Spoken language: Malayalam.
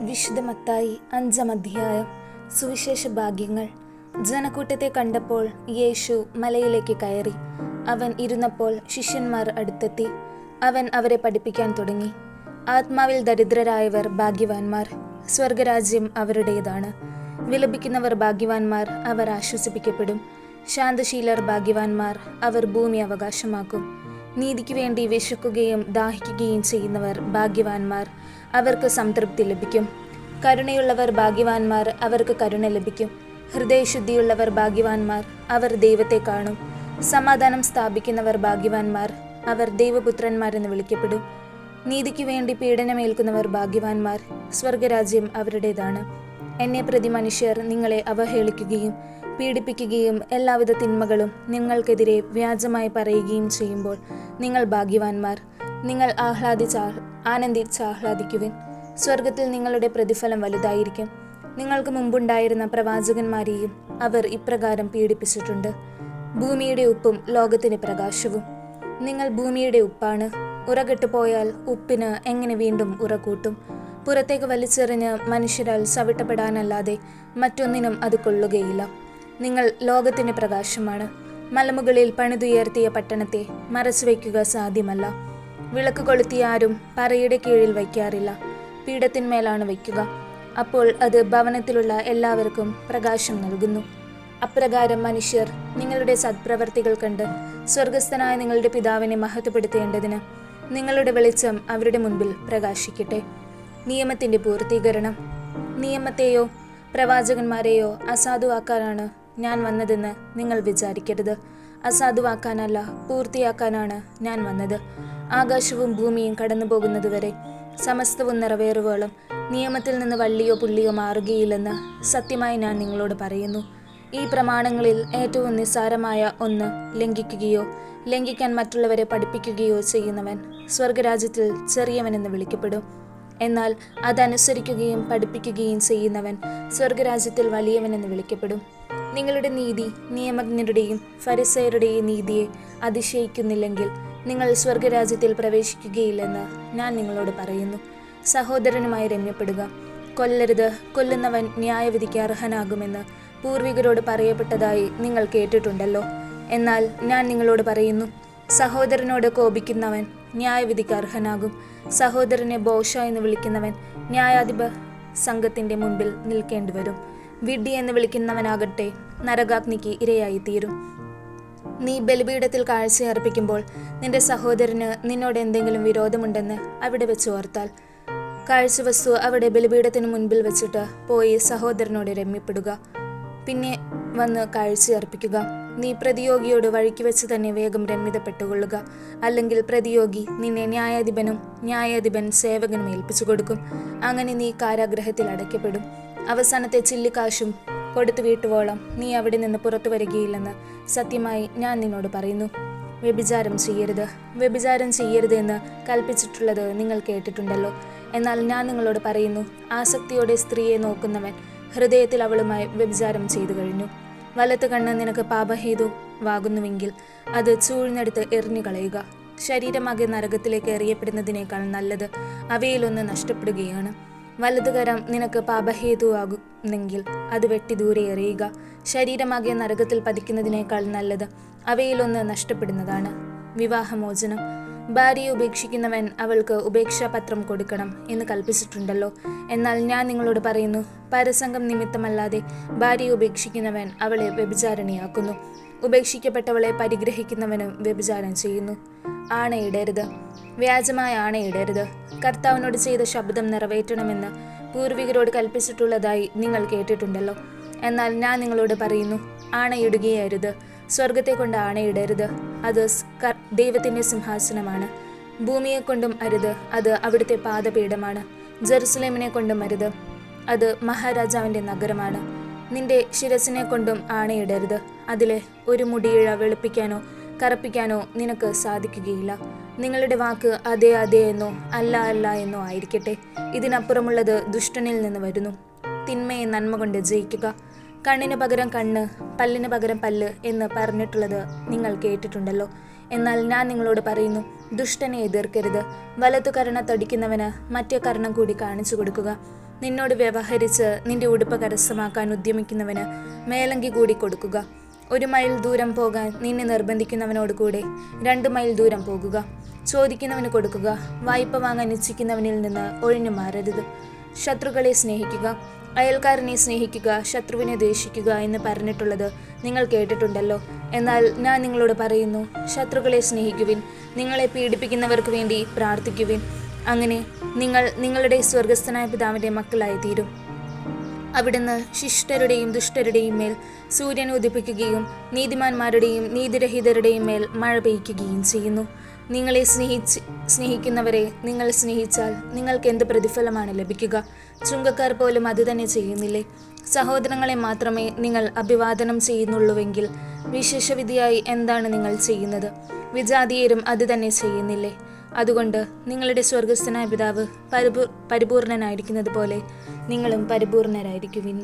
വിശുദ്ധ മത്തായി 5-ാം അധ്യായം. സുവിശേഷ ഭാഗ്യങ്ങൾ. ജനക്കൂട്ടത്തെ കണ്ടപ്പോൾ യേശു മലയിലേക്ക് കയറി. അവൻ ഇരുന്നപ്പോൾ ശിഷ്യന്മാർ അടുത്തെത്തി. അവൻ അവരെ പഠിപ്പിക്കാൻ തുടങ്ങി. ആത്മാവിൽ ദരിദ്രരായവർ ഭാഗ്യവാന്മാർ, സ്വർഗരാജ്യം അവരുടേതാണ്. വിലപിക്കുന്നവർ ഭാഗ്യവാന്മാർ, അവർ ആശ്വസിപ്പിക്കപ്പെടും. ശാന്തശീലർ ഭാഗ്യവാന്മാർ, അവർ ഭൂമി അവകാശമാക്കും. നീതിക്ക് വേണ്ടി വിശക്കുകയും ദാഹിക്കുകയും ചെയ്യുന്നവർ ഭാഗ്യവാന്മാർ, അവർക്ക് സംതൃപ്തി ലഭിക്കും. കരുണയുള്ളവർ ഭാഗ്യവാന്മാർ, അവർക്ക് കരുണ ലഭിക്കും. ഹൃദയശുദ്ധിയുള്ളവർ ഭാഗ്യവാന്മാർ, അവർ ദൈവത്തെ കാണും. സമാധാനം സ്ഥാപിക്കുന്നവർ ഭാഗ്യവാന്മാർ, അവർ ദൈവപുത്രന്മാരെന്ന് വിളിക്കപ്പെടും. നീതിക്ക് വേണ്ടി പീഡനമേൽക്കുന്നവർ ഭാഗ്യവാന്മാർ, സ്വർഗരാജ്യം അവരുടേതാണ്. എന്നെ പ്രതി മനുഷ്യർ നിങ്ങളെ അവഹേളിക്കുകയും പീഡിപ്പിക്കുകയും എല്ലാവിധ തിന്മകളും നിങ്ങൾക്കെതിരെ വ്യാജമായി പറയുകയും ചെയ്യുമ്പോൾ നിങ്ങൾ ഭാഗ്യവാന്മാർ. നിങ്ങൾ ആനന്ദിച്ചാഹ്ലാദിക്കുവിൻ. സ്വർഗത്തിൽ നിങ്ങളുടെ പ്രതിഫലം വലുതായിരിക്കും. നിങ്ങൾക്ക് മുമ്പുണ്ടായിരുന്ന പ്രവാചകന്മാരെയും അവർ ഇപ്രകാരം പീഡിപ്പിച്ചിട്ടുണ്ട്. ഭൂമിയുടെ ഉപ്പും ലോകത്തിന് പ്രകാശവും. നിങ്ങൾ ഭൂമിയുടെ ഉപ്പാണ്. ഉറകെട്ടുപോയാൽ ഉപ്പിന് എങ്ങനെ വീണ്ടും ഉറകൂട്ടും? പുറത്തേക്ക് വലിച്ചെറിഞ്ഞ് മനുഷ്യരാൽ ചവിട്ടപ്പെടാനല്ലാതെ മറ്റൊന്നിനും അത് കൊള്ളുകയില്ല. നിങ്ങൾ ലോകത്തിന് പ്രകാശമാണ്. മലമുകളിൽ പണിതുയർത്തിയ പട്ടണത്തെ മറച്ചുവെക്കുക സാധ്യമല്ല. വിളക്ക് കൊളുത്തിയ ആരും പറയുടെ കീഴിൽ വയ്ക്കാറില്ല, പീഠത്തിന്മേലാണ് വയ്ക്കുക. അപ്പോൾ അത് ഭവനത്തിലുള്ള എല്ലാവർക്കും പ്രകാശം നൽകുന്നു. അപ്രകാരം മനുഷ്യർ നിങ്ങളുടെ സത്പ്രവർത്തികൾ കണ്ട് സ്വർഗസ്ഥനായ നിങ്ങളുടെ പിതാവിനെ മഹത്വപ്പെടുത്തേണ്ടതിന് നിങ്ങളുടെ വെളിച്ചം അവരുടെ മുൻപിൽ പ്രകാശിക്കട്ടെ. നിയമത്തിൻ്റെ പൂർത്തീകരണം. നിയമത്തെയോ പ്രവാചകന്മാരെയോ അസാധുവാക്കാനാണ് ഞാൻ വന്നതെന്ന് നിങ്ങൾ വിചാരിക്കരുത്. അസാധുവാക്കാനല്ല, പൂർത്തിയാക്കാനാണ് ഞാൻ വന്നത്. ആകാശവും ഭൂമിയും കടന്നു പോകുന്നതുവരെ സമസ്തവും നിറവേറുവോളം നിയമത്തിൽ നിന്ന് വള്ളിയോ പുള്ളിയോ മാറുകയില്ലെന്ന് സത്യമായി ഞാൻ നിങ്ങളോട് പറയുന്നു. ഈ പ്രമാണങ്ങളിൽ ഏറ്റവും നിസ്സാരമായ ഒന്ന് ലംഘിക്കുകയോ ലംഘിക്കാൻ മറ്റുള്ളവരെ പഠിപ്പിക്കുകയോ ചെയ്യുന്നവൻ സ്വർഗരാജ്യത്തിൽ ചെറിയവനെന്ന് വിളിക്കപ്പെടും. എന്നാൽ അതനുസരിക്കുകയും പഠിപ്പിക്കുകയും ചെയ്യുന്നവൻ സ്വർഗരാജ്യത്തിൽ വലിയവനെന്ന് വിളിക്കപ്പെടും. നിങ്ങളുടെ നീതി നിയമജ്ഞരുടെയും ഫരിസയരുടെയും നീതിയെ അതിശയിക്കുന്നില്ലെങ്കിൽ നിങ്ങൾ സ്വർഗരാജ്യത്തിൽ പ്രവേശിക്കുകയില്ലെന്ന് ഞാൻ നിങ്ങളോട് പറയുന്നു. സഹോദരനുമായി രമ്യപ്പെടുക. കൊല്ലരുത്, കൊല്ലുന്നവൻ ന്യായവിധിക്ക് അർഹനാകുമെന്ന് പൂർവികരോട് പറയപ്പെട്ടതായി നിങ്ങൾ കേട്ടിട്ടുണ്ടല്ലോ. എന്നാൽ ഞാൻ നിങ്ങളോട് പറയുന്നു, സഹോദരനോട് കോപിക്കുന്നവൻ ന്യായവിധിക്ക് അർഹനാകും. സഹോദരനെ ബോഷ എന്ന് വിളിക്കുന്നവൻ ന്യായാധിപ സംഘത്തിൻ്റെ മുൻപിൽ നിൽക്കേണ്ടി വരും. വിഡ്ഢി എന്ന് വിളിക്കുന്നവനാകട്ടെ നരകാഗ്നിക്ക് ഇരയായിത്തീരും. നീ ബലിപീഠത്തിൽ കാഴ്ചയർപ്പിക്കുമ്പോൾ നിന്റെ സഹോദരന് നിന്നോട് എന്തെങ്കിലും വിരോധമുണ്ടെന്ന് അവിടെ വെച്ച് ഓർത്താൽ കാഴ്ചവസ്തു അവിടെ ബലിപീഠത്തിന് മുൻപിൽ വെച്ചിട്ട് പോയി സഹോദരനോട് രമ്യപ്പെടുക. പിന്നെ വന്ന് കാഴ്ചയർപ്പിക്കുക. നീ പ്രതിയോഗിയോട് വഴിക്ക് വെച്ച് തന്നെ വേഗം രമ്യതപ്പെട്ടുകൊള്ളുക. അല്ലെങ്കിൽ പ്രതിയോഗി നിന്നെ ന്യായാധിപൻ സേവകനും ഏൽപ്പിച്ചു കൊടുക്കും. അങ്ങനെ നീ കാരാഗ്രഹത്തിൽ അടയ്ക്കപ്പെടും. അവസാനത്തെ ചില്ലിക്കാശും കൊടുത്തു വീട്ടുവോളം നീ അവിടെ നിന്ന് പുറത്തു വരികയില്ലെന്ന് സത്യമായി ഞാൻ നിന്നോട് പറയുന്നു. വ്യഭിചാരം ചെയ്യരുത് എന്ന് കൽപ്പിച്ചിട്ടുള്ളത് നിങ്ങൾ കേട്ടിട്ടുണ്ടല്ലോ. എന്നാൽ ഞാൻ നിങ്ങളോട് പറയുന്നു, ആസക്തിയോടെ സ്ത്രീയെ നോക്കുന്നവൻ ഹൃദയത്തിൽ അവളുമായി വ്യഭിചാരം ചെയ്തു കഴിഞ്ഞു. വലത്ത് കണ്ണ് നിനക്ക് പാപഹേതുവാകുന്നുവെങ്കിൽ അത് ചൂഴ്ന്നെടുത്ത് എറിഞ്ഞു കളയുക. ശരീരമാകെ നരകത്തിലേക്ക് എറിയപ്പെടുന്നതിനേക്കാൾ നല്ലത് അവയിലൊന്ന് നഷ്ടപ്പെടുകയാണ്. വലതുകരം നിനക്ക് പാപഹേതുവാകുന്നെങ്കിൽ അത് വെട്ടി ദൂരെ എറിയുക. ശരീരമാകെ നരകത്തിൽ പതിക്കുന്നതിനേക്കാൾ നല്ലത് അവയിലൊന്ന് നഷ്ടപ്പെടുന്നതാണ്. വിവാഹമോചനം. ഭാര്യയെ ഉപേക്ഷിക്കുന്നവൻ അവൾക്ക് ഉപേക്ഷാപത്രം കൊടുക്കണം എന്ന് കൽപ്പിച്ചിട്ടുണ്ടല്ലോ. എന്നാൽ ഞാൻ നിങ്ങളോട് പറയുന്നു, പരസംഗം നിമിത്തമല്ലാതെ ഭാര്യയെ ഉപേക്ഷിക്കുന്നവൻ അവളെ വ്യഭിചാരിണിയാക്കുന്നു. ഉപേക്ഷിക്കപ്പെട്ടവളെ പരിഗ്രഹിക്കുന്നവനും വ്യഭിചാരം ചെയ്യുന്നു. ആണയിടരുത്. വ്യാജമായ ആണയിടരുത്. കർത്താവിനോട് ചെയ്ത ശബ്ദം നിറവേറ്റണമെന്ന് പൂർവികരോട് കൽപ്പിച്ചിട്ടുള്ളതായി നിങ്ങൾ കേട്ടിട്ടുണ്ടല്ലോ. എന്നാൽ ഞാൻ നിങ്ങളോട് പറയുന്നു, ആണയിടുകയരുത്. സ്വർഗത്തെ കൊണ്ട് ആണയിടരുത്, അത് ദൈവത്തിൻ്റെ സിംഹാസനമാണ്. ഭൂമിയെ കൊണ്ടും അരുത്, അത് അവിടുത്തെ പാദപീഠമാണ്. ജെറുസലേമിനെ കൊണ്ടും അരുത്, അത് മഹാരാജാവിൻ്റെ നഗരമാണ്. നിന്റെ ശിരസിനെ കൊണ്ടും ആണയിടരുത്. അതിലെ ഒരു മുടിയിഴ വെളുപ്പിക്കാനോ കറുപ്പിക്കാനോ നിനക്ക് സാധിക്കുകയില്ല. നിങ്ങളുടെ വാക്ക് അതെ അതെ എന്നോ അല്ല അല്ല എന്നോ ആയിരിക്കട്ടെ. ഇതിനപ്പുറമുള്ളത് ദുഷ്ടനിൽ നിന്ന് വരുന്നു. തിന്മയെ നന്മ കൊണ്ട് ജയിക്കുക. കണ്ണിന് പകരം കണ്ണ്, പല്ലിന് പകരം പല്ല് എന്ന് പറഞ്ഞിട്ടുള്ളത് നിങ്ങൾ കേട്ടിട്ടുണ്ടല്ലോ. എന്നാൽ ഞാൻ നിങ്ങളോട് പറയുന്നു, ദുഷ്ടനെ എതിർക്കരുത്. വലത്തു കരണത്തടിക്കുന്നവന് മറ്റേ കരണം കൂടി കാണിച്ചു കൊടുക്കുക. നിന്നോട് വ്യവഹരിച്ച് നിന്റെ ഉടുപ്പ് കരസ്ഥമാക്കാൻ ഉദ്യമിക്കുന്നവന് മേലങ്കി കൂടി കൊടുക്കുക. 1 മൈൽ ദൂരം പോകാൻ നിന്നെ നിർബന്ധിക്കുന്നവനോട് കൂടെ 2 മൈൽ ദൂരം പോകുക. ചോദിക്കുന്നവന് കൊടുക്കുക, വായ്പ വാങ്ങാൻ ഇച്ഛിക്കുന്നവനിൽ നിന്ന് ഒഴിഞ്ഞു മാറരുത്. ശത്രുക്കളെ സ്നേഹിക്കുക, അയൽക്കാരനെ സ്നേഹിക്കുക, ശത്രുവിനെ ദ്വേഷിക്കുക എന്ന് പറഞ്ഞിട്ടുള്ളത് നിങ്ങൾ കേട്ടിട്ടുണ്ടല്ലോ. എന്നാൽ ഞാൻ നിങ്ങളോട് പറയുന്നു, ശത്രുക്കളെ സ്നേഹിക്കുവിൻ, നിങ്ങളെ പീഡിപ്പിക്കുന്നവർക്ക് വേണ്ടി പ്രാർത്ഥിക്കുവിൻ. അങ്ങനെ നിങ്ങൾ നിങ്ങളുടെ സ്വർഗസ്ഥനായ പിതാവിൻ്റെ മക്കളായി തീരും. അവിടുന്ന് ശിഷ്ടരുടെയും ദുഷ്ടരുടെയും മേൽ സൂര്യൻ ഉദിപ്പിക്കുകയും നീതിമാന്മാരുടെയും നീതിരഹിതരുടെയും മേൽ മഴ പെയ്യ്ക്കുകയും ചെയ്യുന്നു. നിങ്ങളെ സ്നേഹിക്കുന്നവരെ നിങ്ങൾ സ്നേഹിച്ചാൽ നിങ്ങൾക്ക് എന്ത് പ്രതിഫലമാണ് ലഭിക്കുക? ചുങ്കക്കാർ പോലും അതുതന്നെ ചെയ്യുന്നില്ലേ? സഹോദരങ്ങളെ മാത്രമേ നിങ്ങൾ അഭിവാദനം ചെയ്യുന്നുള്ളൂവെങ്കിൽ വിശേഷവിധിയായി എന്താണ് നിങ്ങൾ ചെയ്യുന്നത്? വിജാതീയരും അതുതന്നെ ചെയ്യുന്നില്ലേ? അതുകൊണ്ട് നിങ്ങളുടെ സ്വർഗസ്ഥനായ പിതാവ് പരിപൂർണനായിരിക്കുന്നത് പോലെ നിങ്ങളും പരിപൂർണരായിരിക്കുവിൻ.